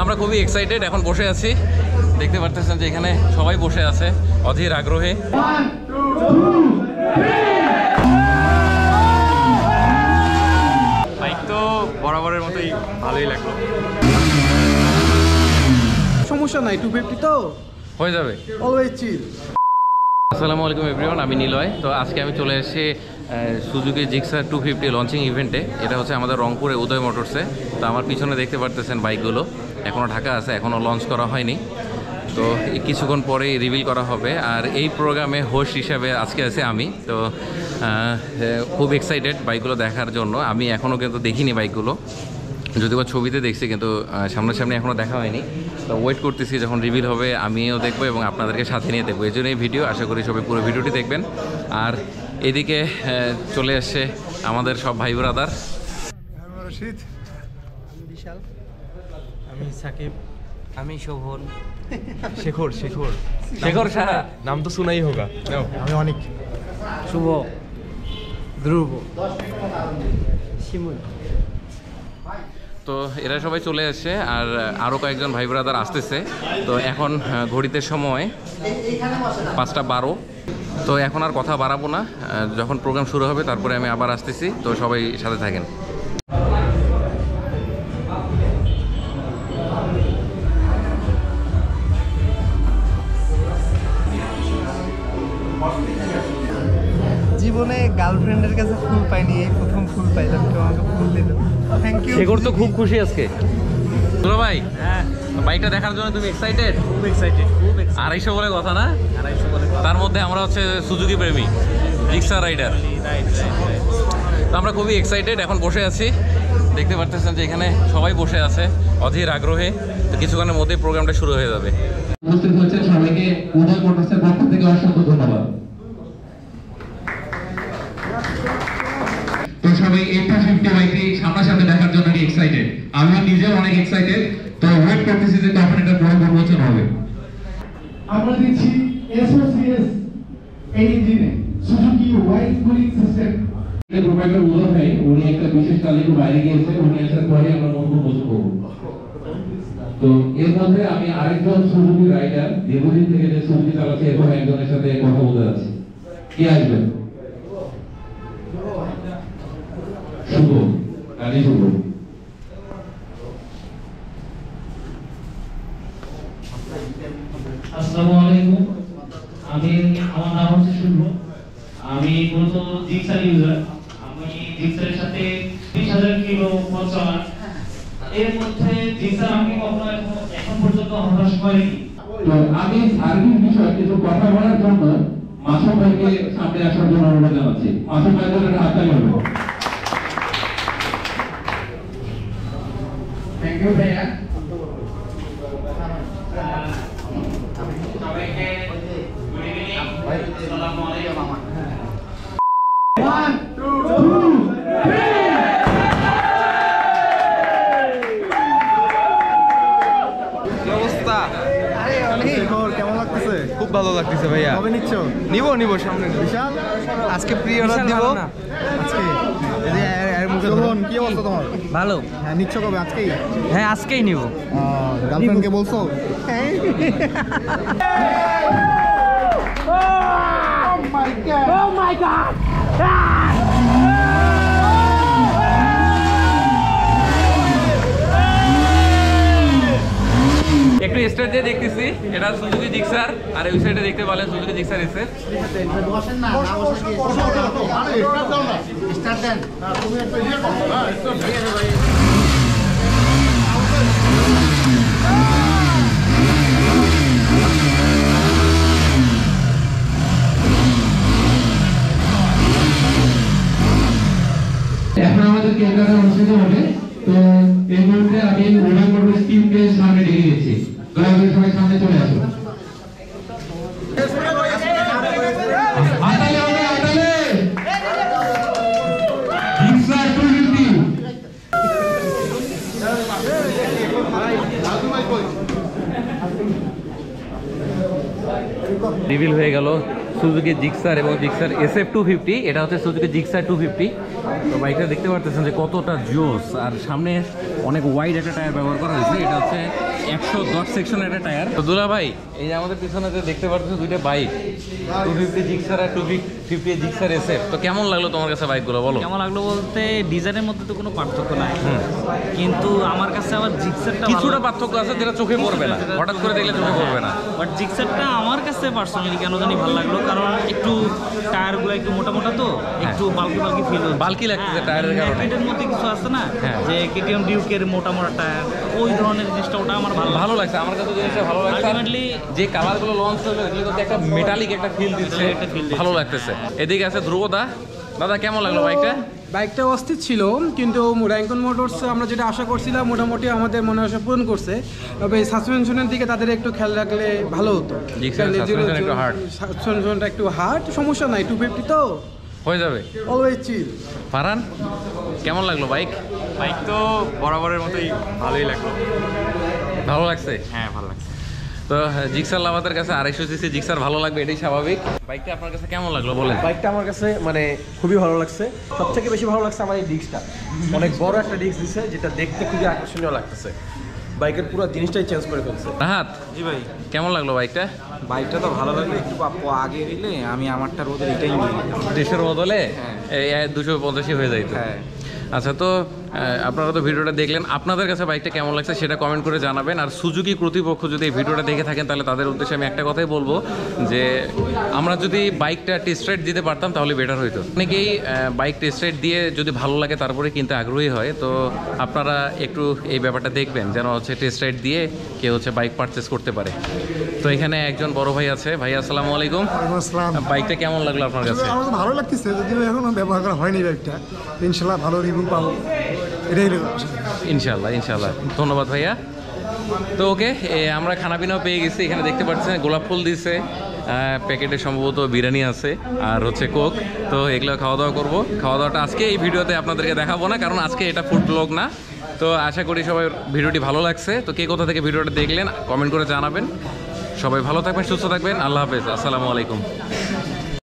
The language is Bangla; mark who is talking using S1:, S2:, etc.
S1: আমরা খুবই এক্সাইটেড, এখন বসে আছি, দেখতে পারতেছেন যে এখানে সবাই বসে আছে অধীর আগ্রহে। বাইক তো বরাবরের মতোই ভালোই লাগলো,
S2: সমস্যা নাই, 250 তো
S1: হয়ে যাবে,
S2: অলওয়েজ চিল।
S1: আসসালামু আলাইকুম এভরিওয়ান, আমি নিলয়। তো আজকে আমি চলে এসেছি সুজুকি জিক্সার 250 লঞ্চিং ইভেন্টে। এটা হচ্ছে আমাদের রংপুরে উদয় মোটরসে। তো আমার পিছনে দেখতে পারতেছেন বাইকগুলো এখনও ঢাকা আছে, এখনও লঞ্চ করা হয়নি। তো কিছুক্ষণ পরেই রিভিল করা হবে। আর এই প্রোগ্রামে হোস্ট হিসাবে আজকে আছে আমি। তো খুব এক্সাইটেড বাইকগুলো দেখার জন্য। আমি এখনও কিন্তু দেখিনি বাইকগুলো, যদিও বা ছবিতে দেখছি, কিন্তু সামনাসামনি এখনও দেখা হয়নি। তো ওয়েট করতেছি যখন রিভিল হবে আমিও দেখবো এবং আপনাদেরকে সাথে নিয়ে দেখবো। এই জন্য এই ভিডিও, আশা করি সবাই পুরো ভিডিওটি দেখবেন। আর এদিকে চলে আসছে আমাদের সব ভাই ব্রাদার।
S2: আমি রশিদ, আমি বিশাল, আমি সাকিব, আমি শোভন, শেখর শেখর
S1: শেখর শাহ,
S3: নাম তো শোনাই হোগা।
S2: আমি অনেক, শুভ, ধ্রুব, শিমুল।
S1: তো এরা সবাই চলে আসছে আর আরও কয়েকজন ভাই ব্রাদার আসতেছে। তো এখন ঘড়িতে সময় 5:12। তো এখন আর কথা বাড়াবো না, যখন প্রোগ্রাম শুরু হবে তারপরে আমি আবার আসতেছি। তো সবাই সাথে থাকেন।
S2: জীবনে গার্লফ্রেন্ডের কাছে ফুল পাইনি, এই প্রথম ফুল পাইলাম, কেউ আমাকে ফুল দিল। Thank you.
S1: শেখর তো খুব খুশি আজকে। দুলো ভাই, হ্যাঁ, বাইকটা দেখার জন্য তুমি এক্সাইটেড?
S2: খুব এক্সাইটেড, খুব এক্সাইটেড।
S1: 250 বলে কথা না,
S2: 250 বলে
S1: তার মধ্যে আমরা হচ্ছে সুজুকি প্রেমী, জিক্সার রাইডার। তো আমরা খুবই এক্সাইটেড, এখন বসে আছি, দেখতে পারতেছেন যে এখানে সবাই বসে আছে অধীর আগ্রহে। তো কিছুক্ষণের মধ্যেই প্রোগ্রামটা শুরু হয়ে যাবে।
S4: উপস্থিত হচ্ছেন সবাইকে উদয় মোটরসের পক্ষ থেকে অসংখ্য ধন্যবাদ। তো সবাই 250 বাইকটি সামনাসামনি দেখার জন্য এক্সাইটেড, আমি নিজেও অনেক এক্সাইটেড। তো ওয়েট করতেছি যে কখন এটা পুরো উন্মোচন হবে।
S5: আমরা দিচ্ছি এসওসিএস এই ইঞ্জিনে সুজুকি ওয়াইড কুলিং সিস্টেম।
S4: এই প্রোভাইডার উদয় ভাই, উনি একটা বিশেষ কাজে বাইরে গিয়েছে, উনি আসার পরে আমরা বক্তব্য করব। তো এর মধ্যে আমি আরেকজন সুজুকি রাইডার, দীর্ঘদিন থেকে যে সুজুকি চালাচ্ছে এরকম একজনের সাথে কথা বলতে যাচ্ছি। কে আসবেন? শুভ, কালী শুভ।
S6: আসসালামু আলাইকুম, আমার নাম হচ্ছে শুভ। আমি মূলত জিক্সার ইউজার। আমি জিক্সারের সাথে 20,000 কিলো পথ চলা। এর মধ্যে জিক্সার আমি কখনো এখন পর্যন্ত হতাশ হয়নি।
S4: তো আমি সার্ভিস বিষয়ে কিছু কথা বলার জন্য মাসুম ভাইকে সামনে আসার জন্য অনুরোধ জানাচ্ছি। মাসুম ভাই জন্য হাততালি হবে।
S5: থ্যাংক ইউ ভাইয়া।
S6: সবাইকে গুড ইভিনিং, আসসালামু আলাইকুম।
S5: 1 2 3
S3: অবস্থা
S2: আরে অনেক। শেখর, কেমন লাগতেছে?
S3: খুব ভালো লাগতেছে ভাইয়া।
S2: কবে নিচ্ছ?
S3: নিব সামনে।
S2: বিশাল, আজকে প্রি অর্ডার দিব আজকে। শোভন, কি অবস্থা তোমার?
S7: ভালো।
S2: হ্যাঁ, নিচ্ছ কবে? আজকেই?
S7: হ্যাঁ, আজকেই নিব।
S2: গার্লফ্রেন্ডকে বলছো?
S1: একটু স্টার্ট দিয়ে দেখতেছি, এটা সুজুকি জিক্সার, আর ওই সাইডে দেখতে পারেন সুজুকি জিক্সার এসে।
S5: বসেন না, না বসে কি আরে স্টার্ট দাও না, স্টার্ট দেন। তুমি একটা ইয়ে করো, হ্যাঁ স্টার্ট দেন।
S4: এখন আমাদের কেন্দ্রে অনুষ্ঠিত হবে। তো এই মুহূর্তে আমি উদয় মোটরস টিমকে সামনে ডেকে দিচ্ছি। দয়া করে সবাই সামনে চলে আসুন। হাতালে হবে, হাতালে। জিক্সার 250।
S5: রাজু ভাই কই?
S1: রিভিল হয়ে গেল সুজুকি জিক্সার এবং জিক্সার SF250। এটা হচ্ছে সুজুকি জিক্সার 250। তো বাইকটা দেখতে পারতেছেন যে কতটা জোস, আর সামনে অনেক ওয়াইড একটা টায়ার ব্যবহার করা হয়েছে। এটা হচ্ছে 110 সেকশনের একটা টায়ার। তো দুলা ভাই, এই যে আমাদের পিছনে যে দেখতে পাচ্ছেন দুইটা বাইক, 250 জিক্সার আর 250 জিক্সার SF। তো কেমন লাগলো তোমার কাছে বাইকগুলো বলো?
S7: কেমন লাগলো বলতে ডিজাইনের মধ্যে তো কোনো পার্থক্য নাই, কিন্তু আমার কাছে আবার জিক্সারটা
S1: কিছুটা পার্থক্য আছে যেটা চোখে পড়বে না, হঠাৎ করে দেখলে চোখে পড়বে না।
S7: বাট জিক্সারটা আমার কাছে পার্সোনালি কেন জানি ভালো লাগলো, কারণ একটু টায়ারগুলো একটু মোটা মোটা, তো একটু বাল্কি বাল্কি ফিল হচ্ছে।
S1: বাল্কি লাগতেছে টায়ারের কারণে।
S7: এটার মধ্যে কিছু আছে না যে কেটিএম ডিউকের মোটা মোটা টায়ার, ওই ধরনের জিনিসটা ওটা আমার
S1: ভালো লাগছে। আমার কাছে জিনিসটা ভালো লাগছে।
S7: আলটিমেটলি
S1: যে কালারগুলো লঞ্চ হলো এগুলো কিন্তু একটা মেটালিক একটা ফিল দিচ্ছে, ভালো লাগতেছে। এদিকে আছে ধ্রুবদা। দাদা কেমন লাগলো বাইকটা?
S8: বাইকটা অস্থির ছিল, কিন্তু র্যাঙ্কন মোটরস আমরা যেটা আশা করছিলাম মোটামুটি আমাদের মনে আশা পূরণ করছে। তবে সাসপেনশনের দিকে তাদের একটু খেয়াল রাখলে ভালো হতো। সাসপেনশনটা একটু হার্ড, সমস্যা নাই, 250 তো
S1: হয়ে যাবে,
S8: অলওয়েজ চিল।
S1: ফারহান কেমন লাগলো বাইক?
S3: বাইক তো বরাবরের মতোই ভালোই লাগলো।
S1: ভালো লাগছে?
S3: হ্যাঁ, ভালো লাগছে।
S1: তো জিক্সার লাভাদের কাছে 250 সিসি জিক্সার ভালো লাগবে, এটাই স্বাভাবিক। বাইকটা আপনার কাছে কেমন লাগলো বলেন?
S2: বাইকটা আমার কাছে মানে খুবই ভালো লাগছে। সবথেকে বেশি ভালো লাগছে আমার এই ডিস্কটা, অনেক বড় একটা ডিস্ক দিছে, যেটা দেখতে খুবই আকর্ষণীয় লাগতেছে। বাইকের পুরো জিনিসটাই চেঞ্জ করে ফেলছে।
S1: রাহাত
S7: জি ভাই,
S1: কেমন লাগলো বাইকটা?
S7: বাইকটা তো ভালো লাগলো, একটু আগে দিলে আমি আমারটা রোদের এটাই নিয়ে নিতাম।
S1: 150 বদলে 250 হয়ে যাইতো।
S7: হ্যাঁ।
S1: আচ্ছা, তো আপনারা তো ভিডিওটা দেখলেন, আপনাদের কাছে বাইকটা কেমন লাগছে সেটা কমেন্ট করে জানাবেন। আর সুজুকি কর্তৃপক্ষ যদি এই ভিডিওটা দেখে থাকেন তাহলে তাদের উদ্দেশ্যে আমি একটা কথাই বলবো, যে আমরা যদি বাইকটা টেস্ট রাইড দিতে পারতাম তাহলে বেটার হইতো। অনেকেই বাইক টেস্ট রাইড দিয়ে যদি ভালো লাগে তারপরে কিনতে আগ্রহী হয়, তো আপনারা একটু এই ব্যাপারটা দেখবেন যেন হচ্ছে টেস্ট রাইড দিয়ে কেউ হচ্ছে বাইক পারচেস করতে পারে। তো এখানে একজন বড় ভাই আছে। ভাই আসসালামু আলাইকুম। বাইকটা কেমন লাগলো আপনার কাছে?
S5: আমার তো ভালো লাগতেছে, যদিও এখনো ব্যবহার করা হয়নি বাইকটা। ইনশাল্লাহ ভালো রিভিউ পাবো, এটাই
S1: ইনশাল্লাহ ইনশাল্লাহ। ধন্যবাদ ভাইয়া। তো ওকে, আমরা খানা পিনাও পেয়ে গেছি। এখানে দেখতে পাচ্ছেন গোলাপ ফুল দিছে, প্যাকেটে সম্ভবত বিরিয়ানি আছে আর হচ্ছে কোক। তো এগুলো খাওয়া দাওয়া করবো। খাওয়া দাওয়াটা আজকে এই ভিডিওতে আপনাদেরকে দেখাবো না, কারণ আজকে এটা ফুড ব্লগ না। তো আশা করি সবাই ভিডিওটি ভালো লাগছে। তো কে কোথা থেকে ভিডিওটা দেখলেন কমেন্ট করে জানাবেন। সবাই ভালো থাকবেন, সুস্থ থাকবেন। আল্লাহ হাফেজ, আসসালামু আলাইকুম।